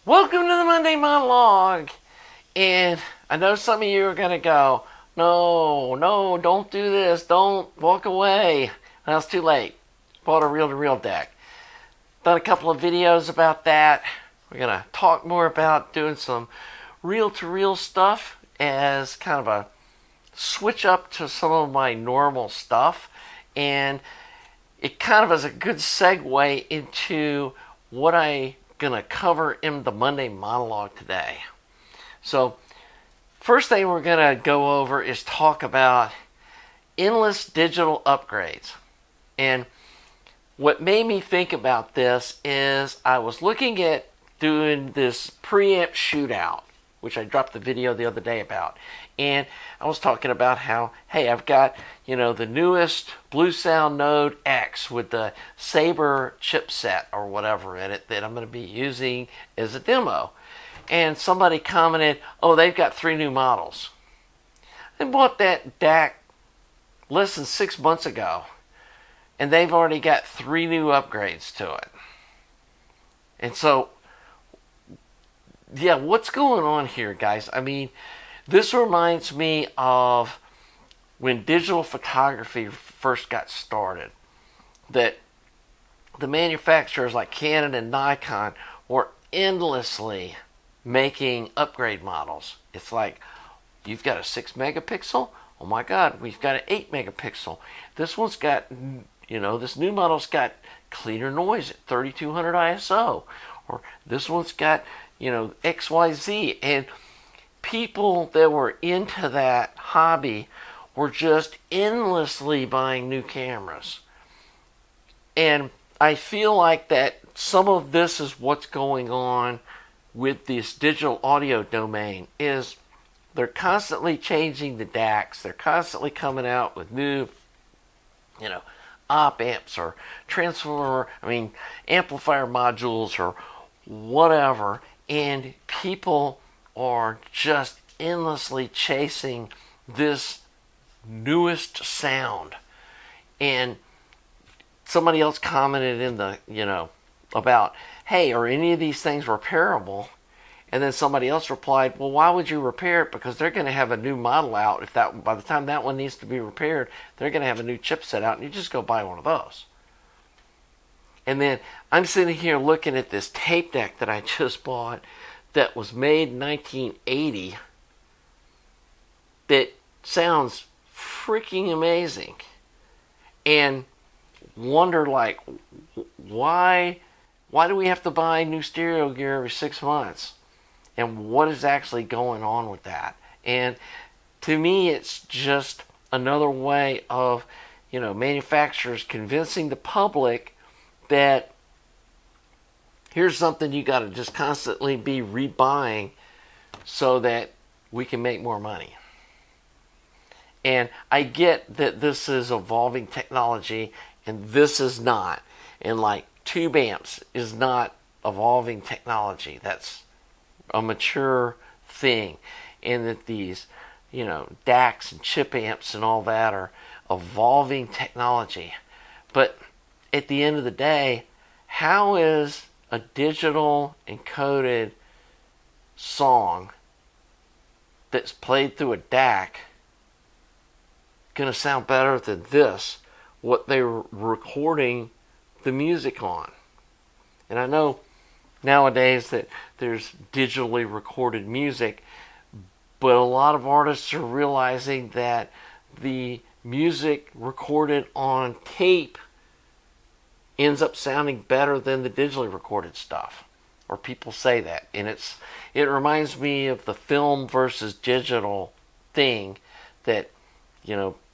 Welcome to the Monday Monologue. And I know some of you are going to go, no, don't do this. Don't walk away. Well, it's too late. Bought a reel-to-reel deck. Done a couple of videos about that. We're going to talk more about doing some reel-to-reel stuff as kind of a switch up to some of my normal stuff. And it kind of is a good segue into what I'm going to cover in the Monday Monologue today. So, first thing we're going to go over is talk about endless digital upgrades. And what made me think about this is I was looking at doing this preamp shootout, which I dropped the video the other day about. And I was talking about how, hey, I've got, the newest Blue Sound Node X with the Sabre chipset or whatever in it that I'm going to be using as a demo. And somebody commented, oh, they've got 3 new models. I bought that DAC less than 6 months ago, and they've already got 3 new upgrades to it. And so, yeah, what's going on here, guys? I mean, this reminds me of when digital photography first got started, that the manufacturers like Canon and Nikon were endlessly making upgrade models. It's like, you've got a 6 megapixel? Oh my God, we've got an 8 megapixel. This one's got, this new model's got cleaner noise at 3200 ISO. Or this one's got, XYZ. And people that were into that hobby were just endlessly buying new cameras. And I feel like that some of this is what's going on with this digital audio domain, is they're constantly changing the DACs. They're constantly coming out with new, op amps or amplifier modules or whatever. And people are just endlessly chasing this newest sound. And somebody else commented in the, about, hey, are any of these things repairable? And then somebody else replied, well, why would you repair it? Because they're going to have a new model out. If that, by the time that one needs to be repaired, they're going to have a new chipset out, and you just go buy one of those. And then I'm sitting here looking at this tape deck that I just bought that was made in 1980 that sounds freaking amazing. And wonder, like, why do we have to buy new stereo gear every 6 months? And what is actually going on with that? And to me, it's just another way of, manufacturers convincing the public that here's something you got to just constantly be rebuying so that we can make more money. And I get that this is evolving technology and this is not. And like tube amps is not evolving technology. That's a mature thing. And that these, DACs and chip amps and all that are evolving technology. But at the end of the day, how is a digital encoded song that's played through a DAC going to sound better than this, what they were recording the music on? And I know nowadays that there's digitally recorded music, but a lot of artists are realizing that the music recorded on tape ends up sounding better than the digitally recorded stuff. Or people say that. And it reminds me of the film versus digital thing that,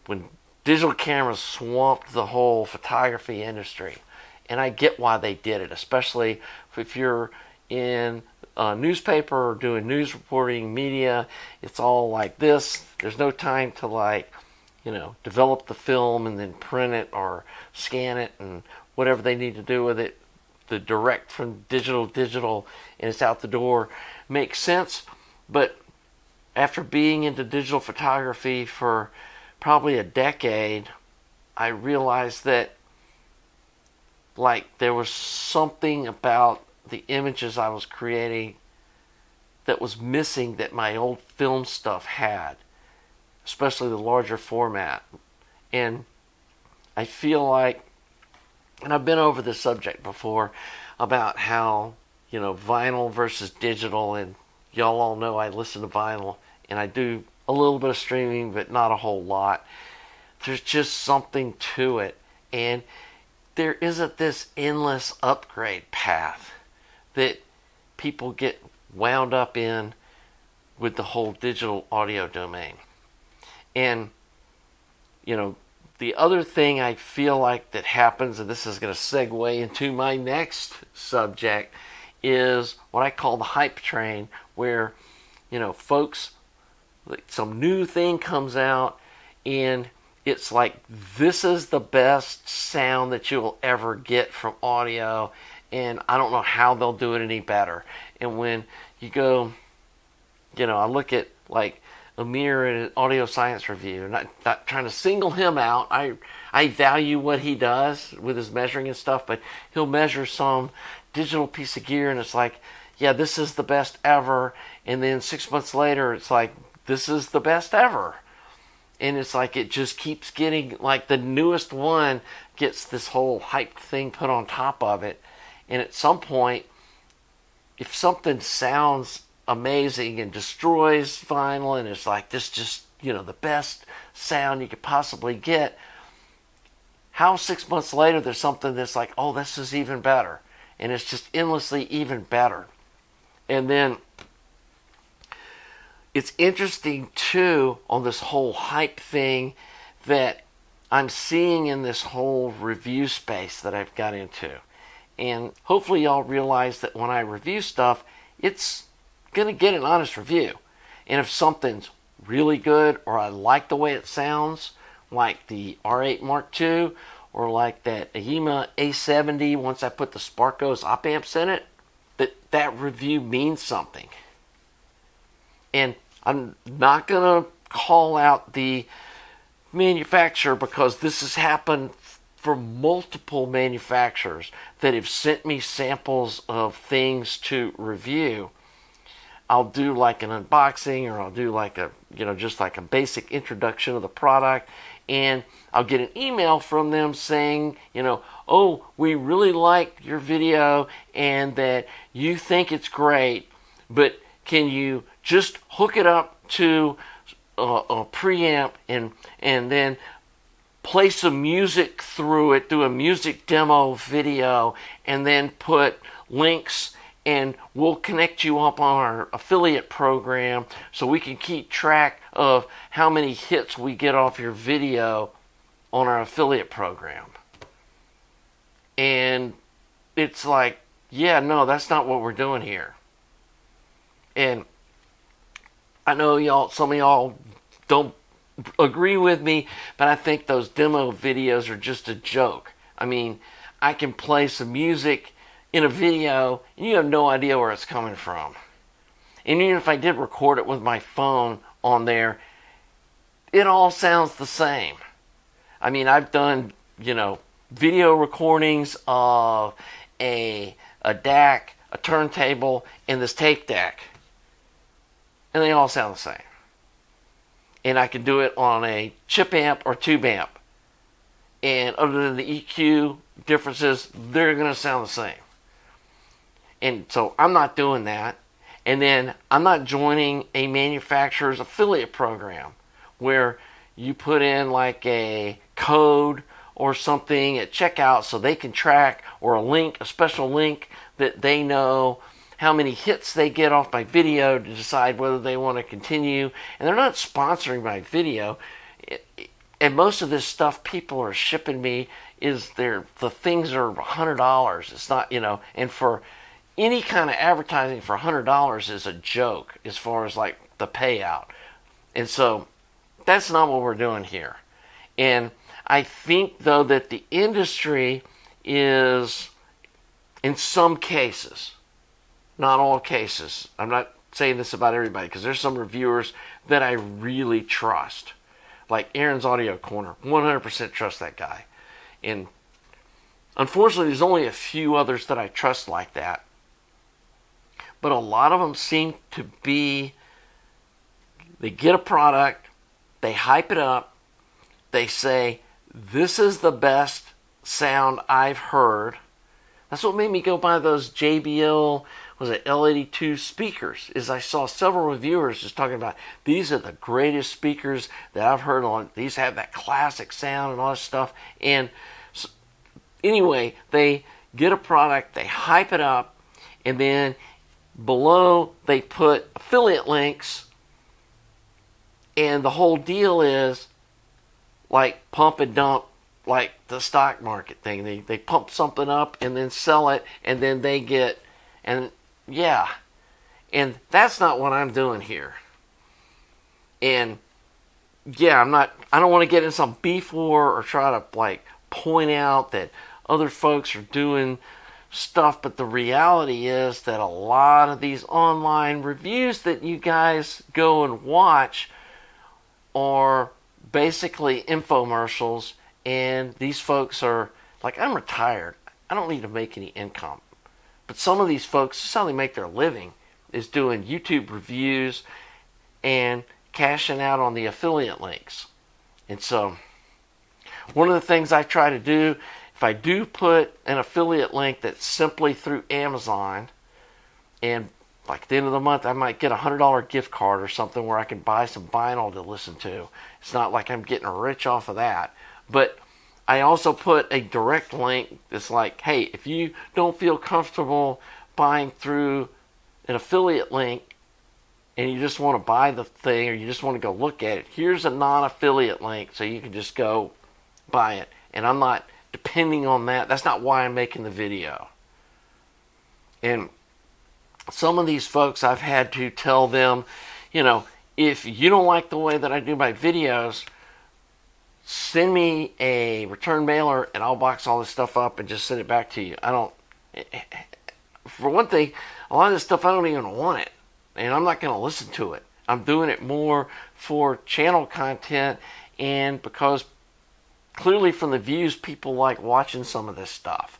when digital cameras swamped the whole photography industry. And I get why they did it, especially if you're in a newspaper or doing news reporting media. It's all like this. There's no time to develop the film and then print it or scan it and whatever they need to do with it. The direct from digital and it's out the door makes sense. But after being into digital photography for probably a decade, I realized that like there was something about the images I was creating that was missing that my old film stuff had, especially the larger format. And I feel like, and I've been over this subject before about how, vinyl versus digital, and y'all all know I listen to vinyl and I do a little bit of streaming, but not a whole lot. There's just something to it, and there isn't this endless upgrade path that people get wound up in with the whole digital audio domain. And the other thing I feel like that happens, and this is going to segue into my next subject, is what I call the hype train, where folks, some new thing comes out and it's like, this is the best sound that you'll ever get from audio, and I don't know how they'll do it any better. And when you go, I look at like Amir in an audio science review, not trying to single him out. I value what he does with his measuring and stuff, but he'll measure some digital piece of gear and it's like, yeah, this is the best ever. And then 6 months later, it's like, this is the best ever. And it's like, it just keeps getting, like, the newest one gets this whole hyped thing put on top of it. And at some point, if something sounds amazing and destroys vinyl and it's like, this just, the best sound you could possibly get, how 6 months later there's something that's like, oh, this is even better. And it's just endlessly even better. And then it's interesting too on this whole hype thing that I'm seeing in this whole review space that I've got into. And hopefully y'all realize that when I review stuff, it's going to get an honest review. And if something's really good, or I like the way it sounds, like the R8 Mark II, or like that AHEMA A70 once I put the Sparkos op amps in it, that review means something. And I'm not going to call out the manufacturer, because this has happened for multiple manufacturers that have sent me samples of things to review. I'll do like an unboxing, or I'll do like a, just like a basic introduction of the product, and I'll get an email from them saying, oh, we really like your video and that you think it's great, but can you just hook it up to a preamp and then play some music through it, do a music demo video, and then put links, and we'll connect you up on our affiliate program so we can keep track of how many hits we get off your video on our affiliate program. And it's like, yeah, no, that's not what we're doing here. And I know some of y'all don't agree with me, but I think those demo videos are just a joke. I mean, I can play some music in a video and you have no idea where it's coming from. And even if I did record it with my phone on there, it all sounds the same. I mean, I've done, video recordings of a DAC, a turntable, and this tape deck, and they all sound the same. And I can do it on a chip amp or tube amp, and other than the EQ differences, they're going to sound the same. And so I'm not doing that. And then I'm not joining a manufacturer's affiliate program where you put in like a code or something at checkout so they can track, or a link, a special link that they know how many hits they get off my video to decide whether they want to continue. And they're not sponsoring my video. And most of this stuff people are shipping me is the things are $100. It's not, and for any kind of advertising for $100 is a joke as far as like the payout. And so that's not what we're doing here. And I think though that the industry is, in some cases, not all cases, I'm not saying this about everybody, because there's some reviewers that I really trust. Like Aaron's Audio Corner, 100% trust that guy. And Unfortunately, there's only a few others that I trust like that. But a lot of them seem to be, they get a product, they hype it up, they say, this is the best sound I've heard. That's what made me go buy those JBL, was it L82 speakers, is I saw several reviewers just talking about, these are the greatest speakers that I've heard on, these have that classic sound and all this stuff. And so, anyway, they get a product, they hype it up, and then below they put affiliate links, and the whole deal is like pump and dump, like the stock market thing. They pump something up and then sell it, and then they get, and yeah, and that's not what I'm doing here. And yeah, I don't want to get in some beef war or try to like point out that other folks are doing stuff, but the reality is that a lot of these online reviews that you guys go and watch are basically infomercials, and these folks are like, I'm retired, I don't need to make any income. But some of these folks, this is how they make their living, is doing YouTube reviews and cashing out on the affiliate links. And so one of the things I try to do, if I do put an affiliate link that's simply through Amazon, and like at the end of the month I might get a $100 gift card or something where I can buy some vinyl to listen to. It's not like I'm getting rich off of that. But I also put a direct link that's like, hey, if you don't feel comfortable buying through an affiliate link and you just want to buy the thing, or you just want to go look at it, here's a non-affiliate link so you can just go buy it. And I'm not depending on that. That's not why I'm making the video. And some of these folks, I've had to tell them, you know, if you don't like the way that I do my videos, send me a return mailer and I'll box all this stuff up and just send it back to you. I don't, for one thing, a lot of this stuff I don't even want it, and I'm not going to listen to it. I'm doing it more for channel content, and because clearly from the views, people like watching some of this stuff.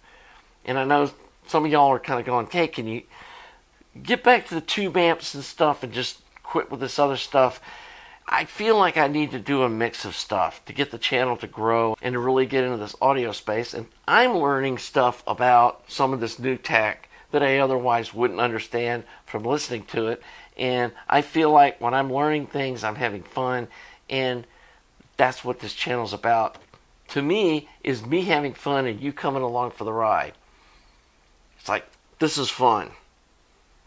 And I know some of y'all are kind of going, hey, can you get back to the tube amps and stuff and just quit with this other stuff? I feel like I need to do a mix of stuff to get the channel to grow and to really get into this audio space. And I'm learning stuff about some of this new tech that I otherwise wouldn't understand from listening to it. And I feel like when I'm learning things, I'm having fun. And that's what this channel's about. To me, is me having fun and you coming along for the ride. It's like, this is fun.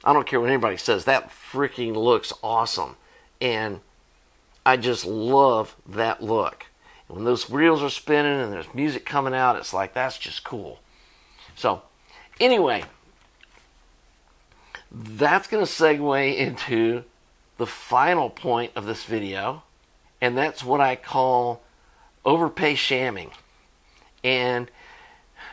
I don't care what anybody says. That freaking looks awesome. And I just love that look. When those wheels are spinning and there's music coming out, it's like, that's just cool. So, anyway, that's going to segue into the final point of this video. And that's what I call overpay shamming. And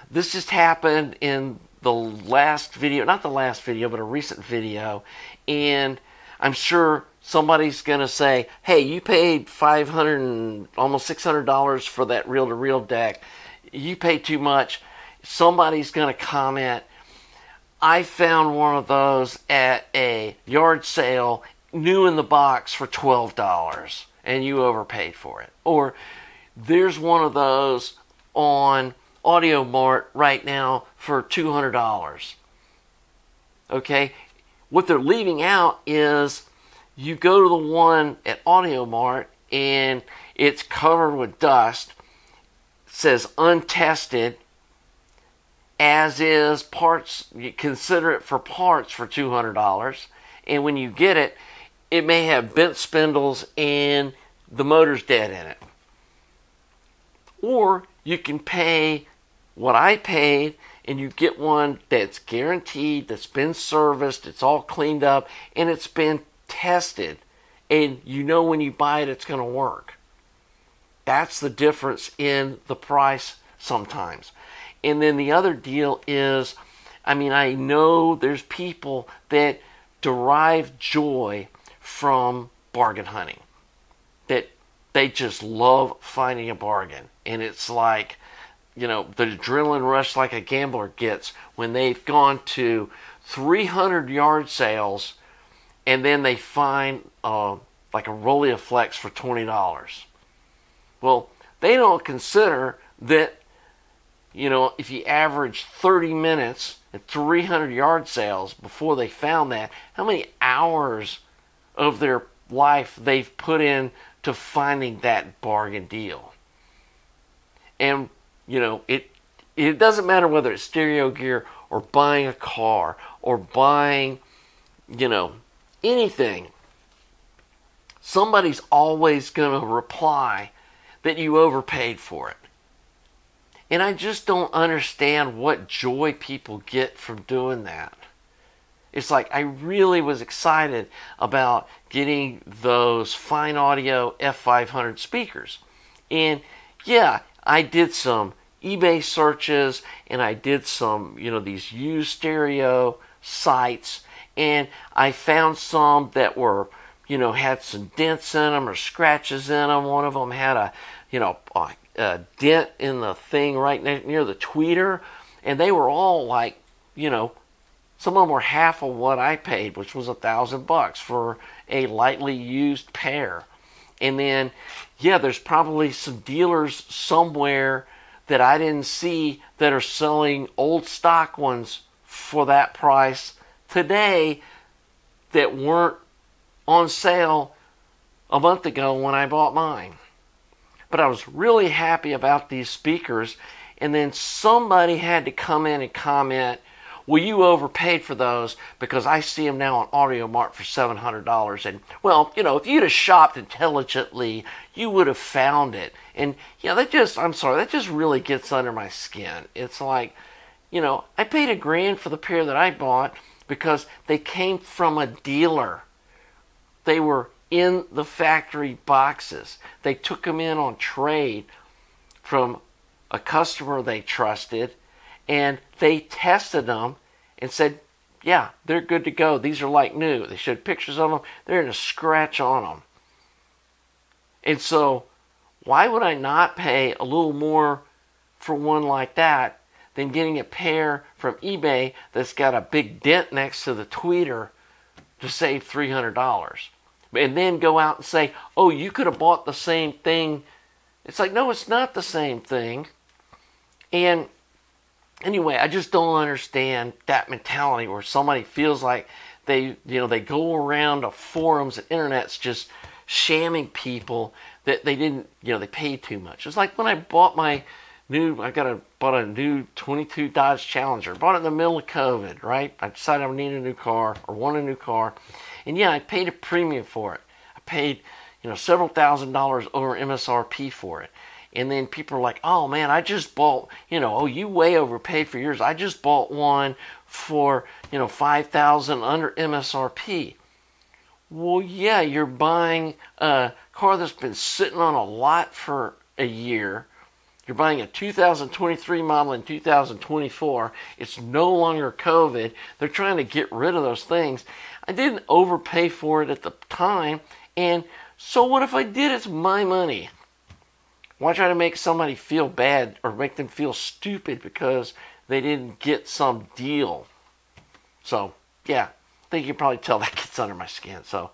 this just happened in the last video, not the last video, but a recent video. And I'm sure somebody's going to say, hey, you paid $500 and almost $600 for that reel-to-reel deck. You paid too much. Somebody's going to comment, I found one of those at a yard sale, new in the box, for $12, and you overpaid for it. Or there's one of those on Audio Mart right now for $200. Okay? What they're leaving out is you go to the one at Audio Mart and it's covered with dust. It says untested, as is parts. You consider it for parts for $200. And when you get it, it may have bent spindles and the motor's dead in it. Or you can pay what I paid and you get one that's guaranteed, that's been serviced, it's all cleaned up, and it's been tested. And you know when you buy it, it's going to work. That's the difference in the price sometimes. And then the other deal is, I mean, I know there's people that derive joy from bargain hunting. That they just love finding a bargain. And it's like, the adrenaline rush like a gambler gets when they've gone to 300 yard sales and then they find like a Rolleiflex for $20. Well, they don't consider that, if you average 30 minutes at 300 yard sales before they found that, how many hours of their life they've put in to finding that bargain deal. And, it doesn't matter whether it's stereo gear or buying a car or buying, anything. Somebody's always going to reply that you overpaid for it. And I just don't understand what joy people get from doing that. It's like I really was excited about getting those fine audio F500 speakers. And yeah, I did some eBay searches and I did some, these used stereo sites, and I found some that were, had some dents in them or scratches in them. One of them had a dent in the thing right near the tweeter, and they were all like, some of them were half of what I paid, which was $1,000 for a lightly used pair. And then, yeah, there's probably some dealers somewhere that I didn't see that are selling old stock ones for that price today that weren't on sale a month ago when I bought mine. But I was really happy about these speakers, and then somebody had to come in and comment, well, you overpaid for those because I see them now on Audio Mart for $700. And, well, if you'd have shopped intelligently, you would have found it. And, that just really gets under my skin. It's like, I paid $1,000 for the pair that I bought because they came from a dealer. They were in the factory boxes. They took them in on trade from a customer they trusted, and they tested them and said, yeah, they're good to go. These are like new. They showed pictures of them. There ain't a scratch on them. And so why would I not pay a little more for one like that than getting a pair from eBay that's got a big dent next to the tweeter to save $300? And then go out and say, oh, you could have bought the same thing. It's like, no, it's not the same thing. And anyway, I just don't understand that mentality where somebody feels like they go around to forums and internets just shamming people that they didn't, they paid too much. It's like when I bought my bought a new 22 Dodge Challenger. Bought it in the middle of COVID, right? I decided I needed a new car or want a new car. And yeah, I paid a premium for it. I paid, several $1,000s over MSRP for it. And then people are like, oh man, I just bought, oh, you way overpaid for yours. I just bought one for, $5,000 under MSRP. Well, yeah, you're buying a car that's been sitting on a lot for a year. You're buying a 2023 model in 2024. It's no longer COVID. They're trying to get rid of those things. I didn't overpay for it at the time. And so what if I did? It's my money. Why try to make somebody feel bad or make them feel stupid because they didn't get some deal? So, yeah, I think you can probably tell that gets under my skin. So,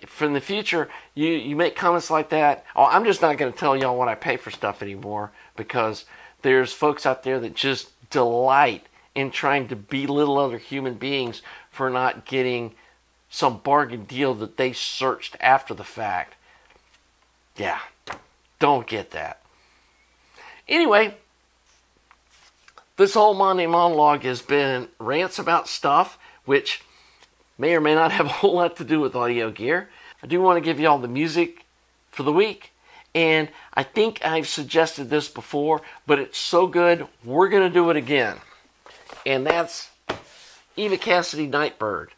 from the future, you make comments like that. Oh, I'm just not going to tell y'all what I pay for stuff anymore because there's folks out there that just delight in trying to belittle other human beings for not getting some bargain deal that they searched after the fact. Yeah, don't get that. Anyway, this whole Monday monologue has been rants about stuff, which may or may not have a whole lot to do with audio gear. I do want to give you all the music for the week. And I think I've suggested this before, but it's so good, we're going to do it again. And that's Eva Cassidy Nightbird.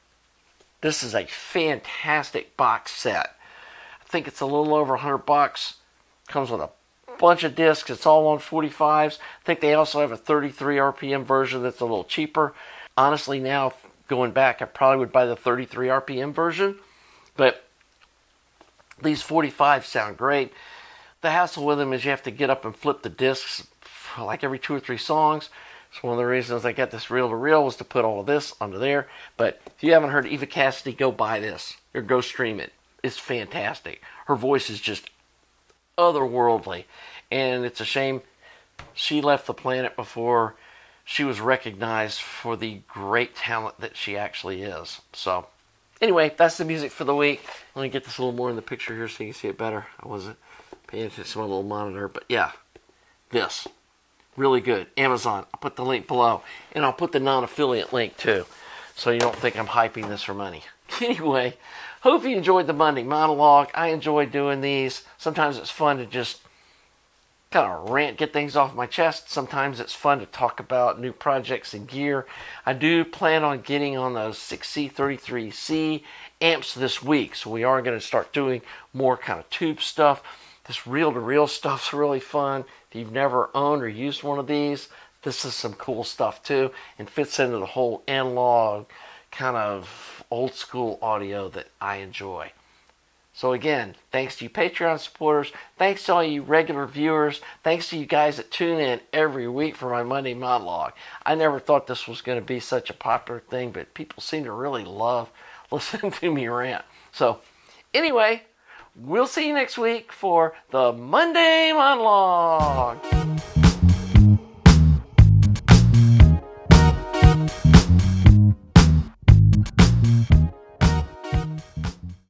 This is a fantastic box set. I think it's a little over $100. Comes with a bunch of discs. It's all on 45s. I think they also have a 33 RPM version that's a little cheaper. Honestly, now, going back, I probably would buy the 33 RPM version. But these 45s sound great. The hassle with them is you have to get up and flip the discs like every 2 or 3 songs. So one of the reasons I got this reel-to-reel was to put all of this onto there. But if you haven't heard Eva Cassidy, go buy this or go stream it. It's fantastic. Her voice is just otherworldly. And it's a shame she left the planet before she was recognized for the great talent that she actually is. So anyway, that's the music for the week. Let me get this a little more in the picture here so you can see it better. I wasn't paying attention to my little monitor. But yeah, this. Really good. Amazon. I'll put the link below. And I'll put the non-affiliate link too. So you don't think I'm hyping this for money. Anyway, hope you enjoyed the Monday monologue. I enjoy doing these. Sometimes it's fun to just kind of rant, get things off my chest. Sometimes it's fun to talk about new projects and gear. I do plan on getting on those 6C33C amps this week. So we are going to start doing more kind of tube stuff. This reel-to-reel stuff's really fun. If you've never owned or used one of these, this is some cool stuff too, and fits into the whole analog kind of old school audio that I enjoy. So again, thanks to you Patreon supporters, thanks to all you regular viewers, thanks to you guys that tune in every week for my Monday monologue. I never thought this was going to be such a popular thing, but people seem to really love listening to me rant. So anyway, we'll see you next week for the Monday monologue.